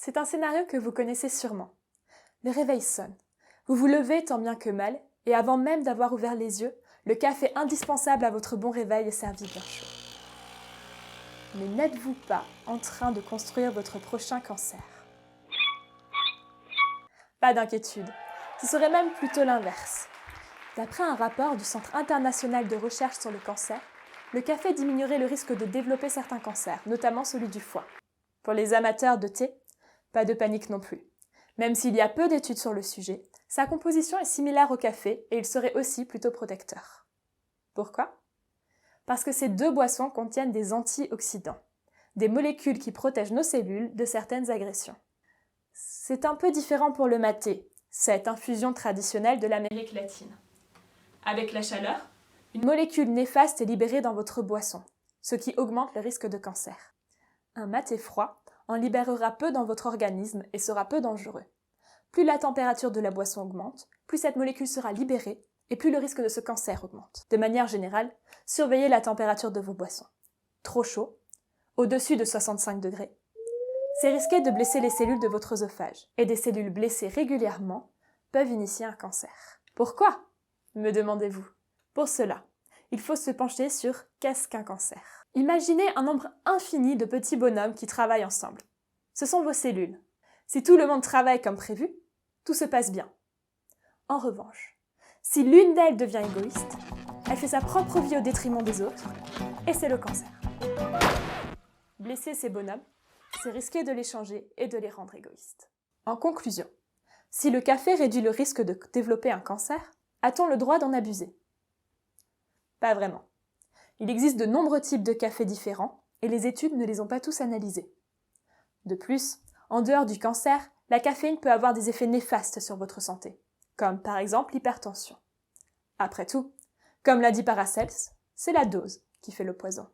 C'est un scénario que vous connaissez sûrement. Le réveil sonne. Vous vous levez tant bien que mal, et avant même d'avoir ouvert les yeux, le café indispensable à votre bon réveil est servi bien chaud. Mais n'êtes-vous pas en train de construire votre prochain cancer? Pas d'inquiétude, ce serait même plutôt l'inverse. D'après un rapport du Centre international de recherche sur le cancer, le café diminuerait le risque de développer certains cancers, notamment celui du foie. Pour les amateurs de thé, pas de panique non plus. Même s'il y a peu d'études sur le sujet, sa composition est similaire au café et il serait aussi plutôt protecteur. Pourquoi? Parce que ces deux boissons contiennent des antioxydants, des molécules qui protègent nos cellules de certaines agressions. C'est un peu différent pour le maté, cette infusion traditionnelle de l'Amérique latine. Avec la chaleur, une molécule néfaste est libérée dans votre boisson, ce qui augmente le risque de cancer. Un maté froid en libérera peu dans votre organisme et sera peu dangereux. Plus la température de la boisson augmente, plus cette molécule sera libérée et plus le risque de ce cancer augmente. De manière générale, surveillez la température de vos boissons. Trop chaud, au-dessus de 65 degrés, c'est risqué de blesser les cellules de votre œsophage, et des cellules blessées régulièrement peuvent initier un cancer. Pourquoi? Me demandez-vous. Pour cela, il faut se pencher sur qu'est-ce qu'un cancer. Imaginez un nombre infini de petits bonhommes qui travaillent ensemble. Ce sont vos cellules. Si tout le monde travaille comme prévu, tout se passe bien. En revanche, si l'une d'elles devient égoïste, elle fait sa propre vie au détriment des autres, et c'est le cancer. Blesser ces bonhommes, c'est risquer de les changer et de les rendre égoïstes. En conclusion, si le café réduit le risque de développer un cancer, a-t-on le droit d'en abuser? Pas vraiment. Il existe de nombreux types de café différents et les études ne les ont pas tous analysés. De plus, en dehors du cancer, la caféine peut avoir des effets néfastes sur votre santé, comme par exemple l'hypertension. Après tout, comme l'a dit Paracelse, c'est la dose qui fait le poison.